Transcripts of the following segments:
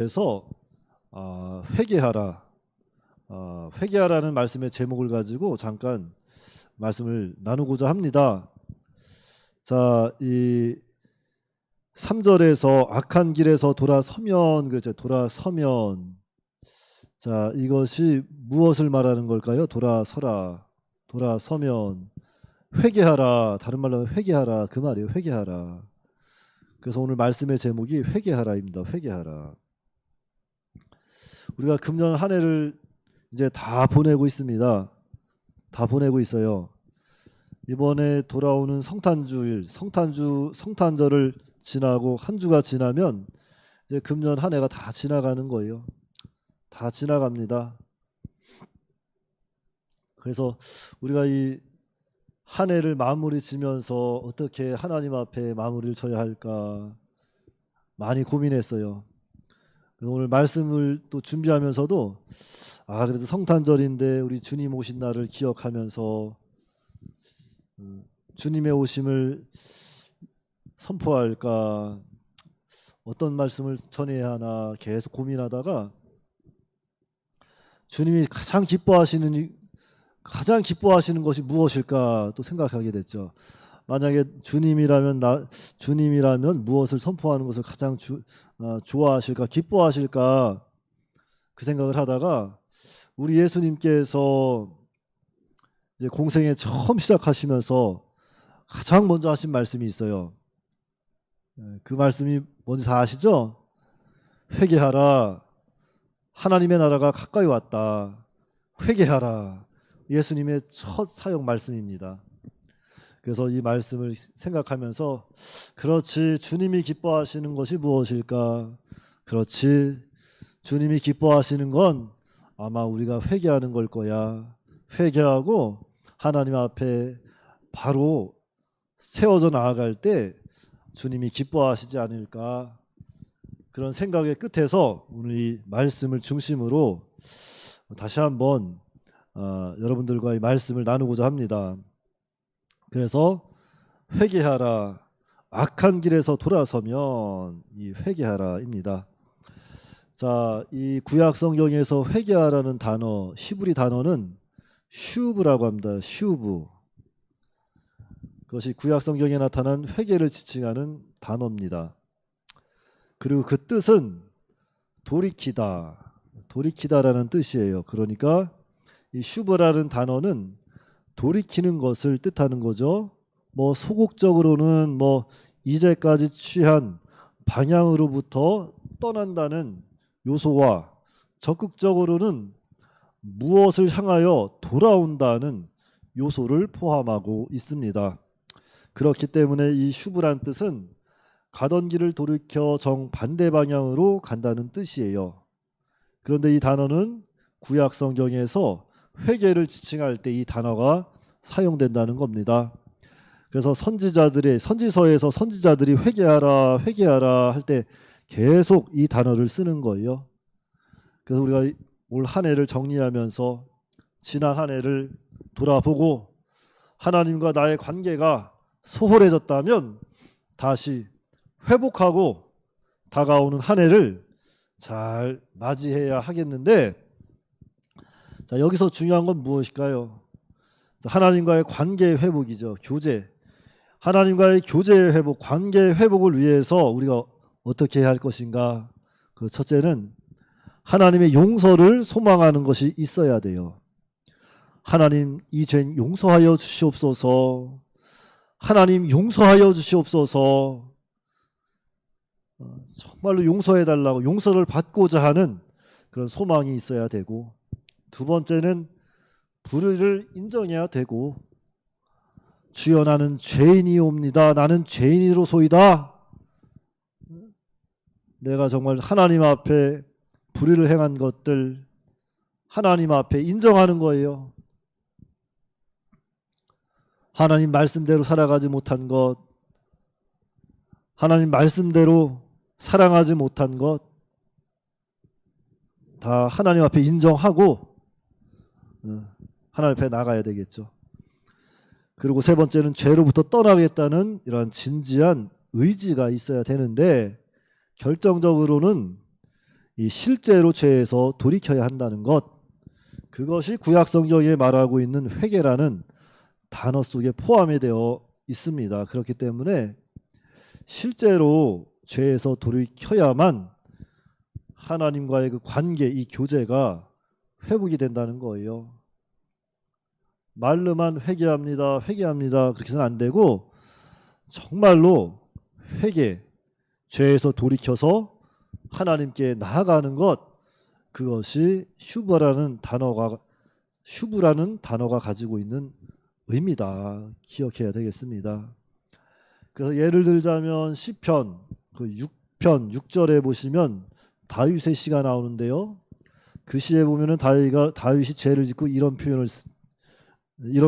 그래서 회개하라. 회개하라는 말씀의 제목을 가지고 잠깐 말씀을 나누고자 합니다. 자, 이 3절에서 악한 길에서 돌아서면 그랬죠. 돌아서면. 자, 이것이 무엇을 말하는 걸까요? 돌아서라. 돌아서면 회개하라. 다른 말로 회개하라. 그 말이에요. 회개하라. 그래서 오늘 말씀의 제목이 회개하라입니다. 회개하라. 우리가 금년 한 해를 이제 다 보내고 있습니다. 다 보내고 있어요. 이번에 돌아오는 성탄주일, 성탄절을 지나고 한 주가 지나면 이제 금년 한 해가 다 지나가는 거예요. 다 지나갑니다. 그래서 우리가 이 한 해를 마무리 지면서 어떻게 하나님 앞에 마무리를 쳐야 할까 많이 고민했어요. 오늘 말씀을 또 준비하면서도 그래도 성탄절인데 우리 주님 오신 날을 기억하면서 주님의 오심을 선포할까, 어떤 말씀을 전해야 하나 계속 고민하다가 주님이 가장 기뻐하시는 것이 무엇일까 또 생각하게 됐죠. 만약에 주님이라면 무엇을 선포하는 것을 가장 좋아하실까, 기뻐하실까 그 생각을 하다가 우리 예수님께서 이제 공생에 처음 시작하시면서 가장 먼저 하신 말씀이 있어요. 그 말씀이 뭔지 다 아시죠? 회개하라. 하나님의 나라가 가까이 왔다. 회개하라. 예수님의 첫 사역 말씀입니다. 그래서 이 말씀을 생각하면서 그렇지, 주님이 기뻐하시는 것이 무엇일까? 그렇지, 주님이 기뻐하시는 건 아마 우리가 회개하는 걸 거야. 회개하고 하나님 앞에 바로 세워져 나아갈 때 주님이 기뻐하시지 않을까, 그런 생각의 끝에서 오늘 이 말씀을 중심으로 다시 한번 여러분들과 이 말씀을 나누고자 합니다. 그래서 회개하라. 악한 길에서 돌아서면 이 회개하라입니다. 자, 이 구약 성경에서 회개하라는 단어, 히브리 단어는 슈브라고 합니다. 슈브. 그것이 구약 성경에 나타난 회개를 지칭하는 단어입니다. 그리고 그 뜻은 돌이키다. 돌이키다라는 뜻이에요. 그러니까 이 슈브라는 단어는 돌이키는 것을 뜻하는 거죠. 소극적으로는 이제까지 취한 방향으로부터 떠난다는 요소와 적극적으로는 무엇을 향하여 돌아온다는 요소를 포함하고 있습니다. 그렇기 때문에 이 슈브란 뜻은 가던 길을 돌이켜 정반대 방향으로 간다는 뜻이에요. 그런데 이 단어는 구약 성경에서 회개를 지칭할 때 이 단어가 사용된다는 겁니다. 그래서 선지서에서 선지자들이 회개하라 회개하라 할 때 계속 이 단어를 쓰는 거예요. 그래서 우리가 올 한 해를 정리하면서 지난 한 해를 돌아보고 하나님과 나의 관계가 소홀해졌다면 다시 회복하고 다가오는 한 해를 잘 맞이해야 하겠는데, 자, 여기서 중요한 건 무엇일까요? 하나님과의 관계 회복이죠. 교제. 하나님과의 교제 회복, 관계 회복을 위해서 우리가 어떻게 해야 할 것인가? 그 첫째는 하나님의 용서를 소망하는 것이 있어야 돼요. 하나님, 이 죄 용서하여 주시옵소서. 하나님, 용서하여 주시옵소서. 정말로 용서해달라고, 용서를 받고자 하는 그런 소망이 있어야 되고, 두 번째는 불의를 인정해야 되고, 주여 나는 죄인이옵니다. 나는 죄인이로소이다. 내가 정말 하나님 앞에 불의를 행한 것들 하나님 앞에 인정하는 거예요. 하나님 말씀대로 살아가지 못한 것, 하나님 말씀대로 사랑하지 못한 것 다 하나님 앞에 인정하고 하나님 앞에 나가야 되겠죠. 그리고 세 번째는 죄로부터 떠나겠다는 이러한 진지한 의지가 있어야 되는데, 결정적으로는 이 실제로 죄에서 돌이켜야 한다는 것, 그것이 구약 성경에 말하고 있는 회개라는 단어 속에 포함이 되어 있습니다. 그렇기 때문에 실제로 죄에서 돌이켜야만 하나님과의 그 관계, 이 교제가 회복이 된다는 거예요. 말로만 회개합니다, 회개합니다 그렇게 해서는 안 되고 정말로 회개, 죄에서 돌이켜서 하나님께 나아가는 것, 그것이 슈브라는 단어가 가지고 있는 의미다. 기억해야 되겠습니다. 그래서 예를 들자면 시편 그 6편 6절에 보시면 다윗의 시가 나오는데요. 그 시에 보면은 다윗이 죄를 짓고 이런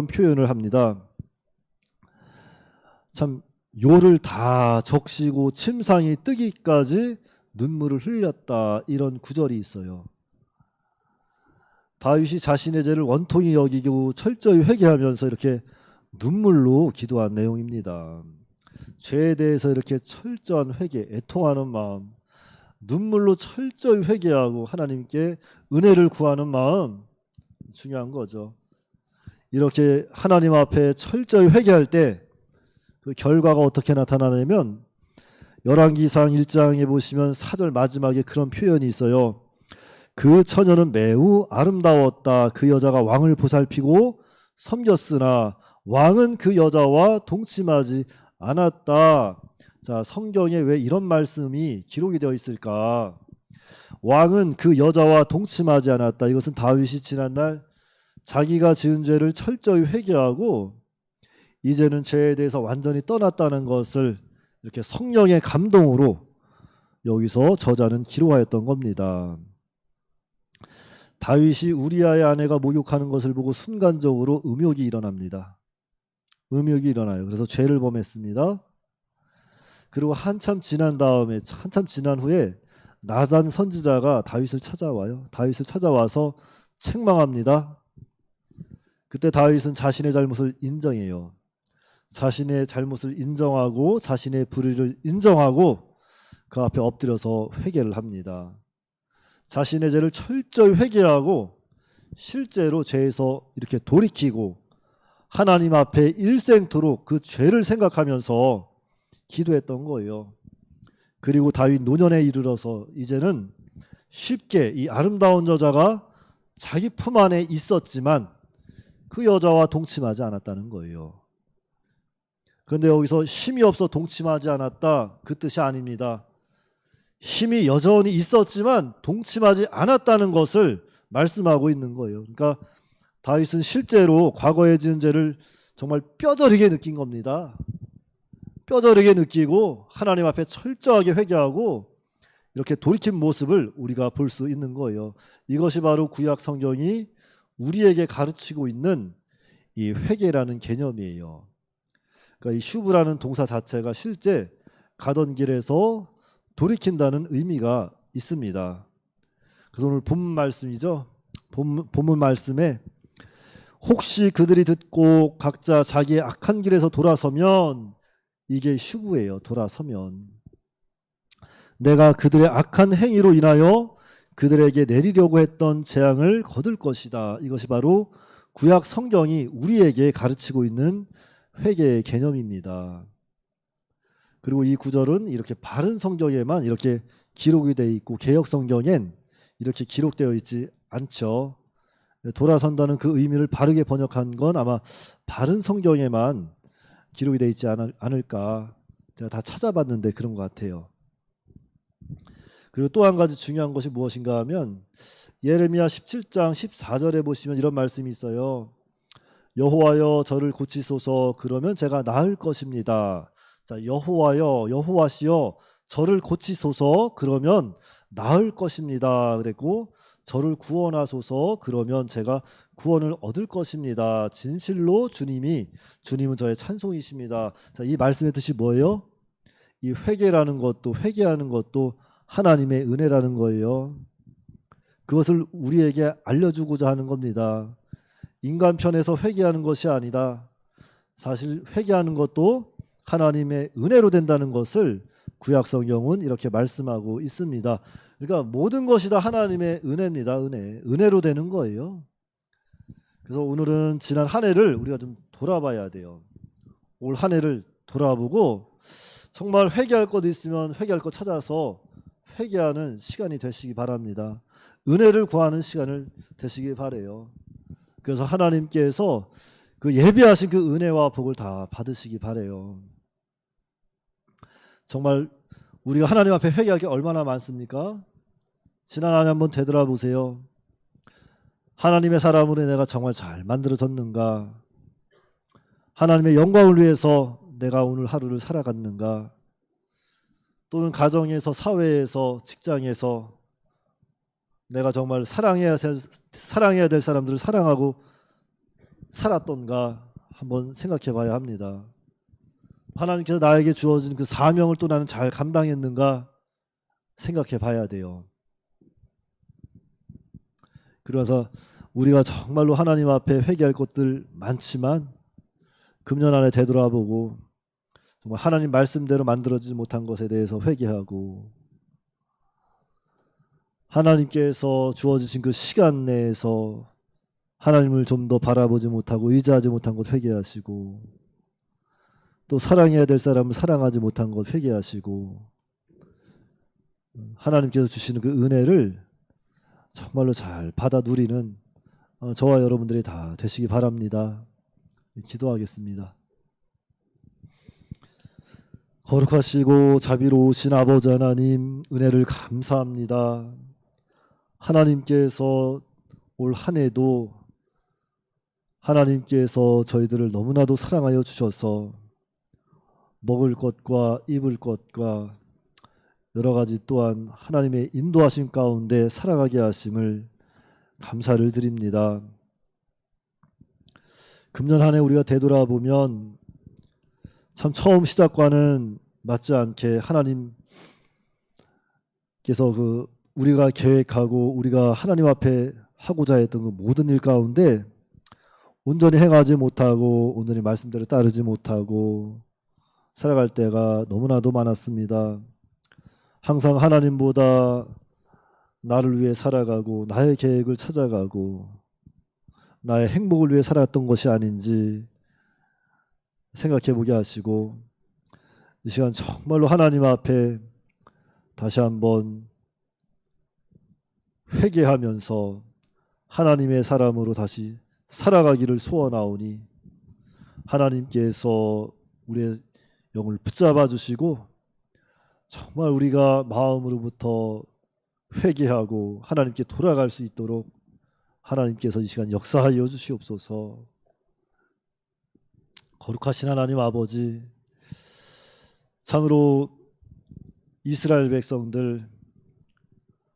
표현을 합니다. 참 요를 다 적시고 침상이 뜨기까지 눈물을 흘렸다, 이런 구절이 있어요. 다윗이 자신의 죄를 원통히 여기고 철저히 회개하면서 이렇게 눈물로 기도한 내용입니다. 죄에 대해서 이렇게 철저한 회개, 애통하는 마음, 눈물로 철저히 회개하고 하나님께 은혜를 구하는 마음, 중요한 거죠. 이렇게 하나님 앞에 철저히 회개할 때 그 결과가 어떻게 나타나냐면 열왕기상 1장에 보시면 4절 마지막에 그런 표현이 있어요. 그 처녀는 매우 아름다웠다. 그 여자가 왕을 보살피고 섬겼으나 왕은 그 여자와 동침하지 않았다. 자, 성경에 왜 이런 말씀이 기록이 되어 있을까? 왕은 그 여자와 동침하지 않았다. 이것은 다윗이 지난날 자기가 지은 죄를 철저히 회개하고 이제는 죄에 대해서 완전히 떠났다는 것을 이렇게 성령의 감동으로 여기서 저자는 기록하였던 겁니다. 다윗이 우리아의 아내가 목욕하는 것을 보고 순간적으로 음욕이 일어납니다. 음욕이 일어나요. 그래서 죄를 범했습니다. 그리고 한참 지난 후에 나단 선지자가 다윗을 찾아와요. 다윗을 찾아와서 책망합니다. 그때 다윗은 자신의 잘못을 인정해요. 자신의 잘못을 인정하고 자신의 불의를 인정하고 그 앞에 엎드려서 회개를 합니다. 자신의 죄를 철저히 회개하고 실제로 죄에서 이렇게 돌이키고 하나님 앞에 일생토록 그 죄를 생각하면서 기도했던 거예요. 그리고 다윗 노년에 이르러서 이제는 쉽게 이 아름다운 여자가 자기 품 안에 있었지만 그 여자와 동침하지 않았다는 거예요. 그런데 여기서 힘이 없어 동침하지 않았다, 그 뜻이 아닙니다. 힘이 여전히 있었지만 동침하지 않았다는 것을 말씀하고 있는 거예요. 그러니까 다윗은 실제로 과거에 지은 죄를 정말 뼈저리게 느낀 겁니다. 뼈저리게 느끼고 하나님 앞에 철저하게 회개하고 이렇게 돌이킨 모습을 우리가 볼 수 있는 거예요. 이것이 바로 구약 성경이 우리에게 가르치고 있는 이 회개라는 개념이에요. 그러니까 이 슈브라는 동사 자체가 실제 가던 길에서 돌이킨다는 의미가 있습니다. 그래서 오늘 본문 말씀이죠. 본문 말씀에 혹시 그들이 듣고 각자 자기의 악한 길에서 돌아서면, 이게 슈브예요. 돌아서면 내가 그들의 악한 행위로 인하여 그들에게 내리려고 했던 재앙을 거둘 것이다. 이것이 바로 구약 성경이 우리에게 가르치고 있는 회개의 개념입니다. 그리고 이 구절은 이렇게 바른 성경에만 이렇게 기록이 되어 있고 개역 성경엔 이렇게 기록되어 있지 않죠. 돌아선다는 그 의미를 바르게 번역한 건 아마 바른 성경에만 기록이 되어 있지 않을까. 제가 다 찾아봤는데 그런 것 같아요. 그리고 또 한 가지 중요한 것이 무엇인가 하면 예레미야 17장 14절에 보시면 이런 말씀이 있어요. 여호와여 저를 고치소서, 그러면 제가 나을 것입니다. 자, 여호와여, 여호와시여 저를 고치소서, 그러면 나을 것입니다. 그랬고 저를 구원하소서, 그러면 제가 구원을 얻을 것입니다. 진실로 주님은 저의 찬송이십니다. 자, 이 말씀의 뜻이 뭐예요? 이 회개라는 것도, 회개하는 것도 하나님의 은혜라는 거예요. 그것을 우리에게 알려주고자 하는 겁니다. 인간 편에서 회개하는 것이 아니다. 사실 회개하는 것도 하나님의 은혜로 된다는 것을 구약 성경은 이렇게 말씀하고 있습니다. 그러니까 모든 것이 다 하나님의 은혜입니다. 은혜로 되는 거예요. 그래서 오늘은 지난 한 해를 우리가 좀 돌아봐야 돼요. 올 한 해를 돌아보고 정말 회개할 것 있으면 회개할 것 찾아서 회개하는 시간이 되시기 바랍니다. 은혜를 구하는 시간을 되시기 바라요. 그래서 하나님께서 그 예비하신 그 은혜와 복을 다 받으시기 바라요. 정말 우리가 하나님 앞에 회개할 게 얼마나 많습니까? 지난 한 해 한번 되돌아보세요. 하나님의 사람으로 내가 정말 잘 만들어졌는가? 하나님의 영광을 위해서 내가 오늘 하루를 살아갔는가? 또는 가정에서, 사회에서, 직장에서 내가 정말 사랑해야 될 사람들을 사랑하고 살았던가 한번 생각해 봐야 합니다. 하나님께서 나에게 주어진 그 사명을 또 나는 잘 감당했는가 생각해 봐야 돼요. 그래서 우리가 정말로 하나님 앞에 회개할 것들 많지만 금년 안에 되돌아보고 정말 하나님 말씀대로 만들어지지 못한 것에 대해서 회개하고 하나님께서 주어지신 그 시간 내에서 하나님을 좀 더 바라보지 못하고 의지하지 못한 것 회개하시고 또 사랑해야 될 사람을 사랑하지 못한 것 회개하시고 하나님께서 주시는 그 은혜를 정말로 잘 받아 누리는 저와 여러분들이 다 되시기 바랍니다. 기도하겠습니다. 거룩하시고 자비로우신 아버지 하나님, 은혜를 감사합니다. 하나님께서 올 한 해도 하나님께서 저희들을 너무나도 사랑하여 주셔서 먹을 것과 입을 것과 여러 가지 또한 하나님의 인도하심 가운데 살아가게 하심을 감사를 드립니다. 금년 한 해 우리가 되돌아보면 참 처음 시작과는 맞지 않게 하나님께서 그 우리가 계획하고 우리가 하나님 앞에 하고자 했던 그 모든 일 가운데 온전히 행하지 못하고 온전히 말씀대로 따르지 못하고 살아갈 때가 너무나도 많았습니다. 항상 하나님보다 나를 위해 살아가고 나의 계획을 찾아가고 나의 행복을 위해 살았던 것이 아닌지 생각해 보게 하시고 이 시간 정말로 하나님 앞에 다시 한번 회개하면서 하나님의 사람으로 다시 살아가기를 소원하오니 하나님께서 우리의 영을 붙잡아 주시고 정말 우리가 마음으로부터 회개하고 하나님께 돌아갈 수 있도록 하나님께서 이 시간 역사하여 주시옵소서. 거룩하신 하나님 아버지, 참으로 이스라엘 백성들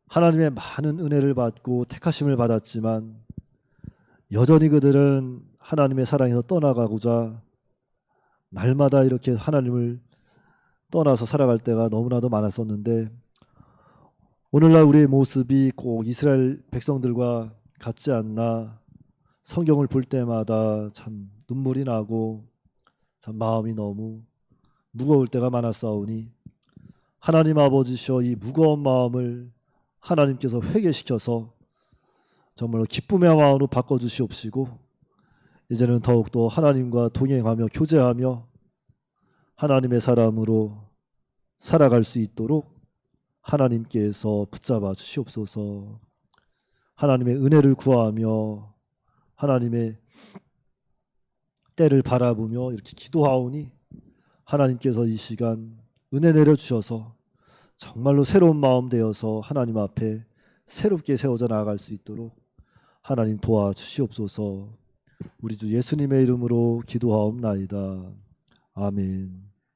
하나님의 많은 은혜를 받고 택하심을 받았지만 여전히 그들은 하나님의 사랑에서 떠나가고자 날마다 이렇게 하나님을 떠나서 살아갈 때가 너무나도 많았었는데 오늘날 우리의 모습이 꼭 이스라엘 백성들과 같지 않나 성경을 볼 때마다 참 눈물이 나고 참 마음이 너무 무거울 때가 많았사오니 하나님 아버지시여 이 무거운 마음을 하나님께서 회개시켜서 정말로 기쁨의 마음으로 바꿔주시옵시고 이제는 더욱더 하나님과 동행하며 교제하며 하나님의 사람으로 살아갈 수 있도록 하나님께서 붙잡아 주시옵소서. 하나님의 은혜를 구하며 하나님의 때를 바라보며 이렇게 기도하오니 하나님께서 이 시간 은혜 내려주셔서 정말로 새로운 마음 되어서 하나님 앞에 새롭게 세워져 나아갈 수 있도록 하나님 도와주시옵소서. 우리 주 예수님의 이름으로 기도하옵나이다. 아멘.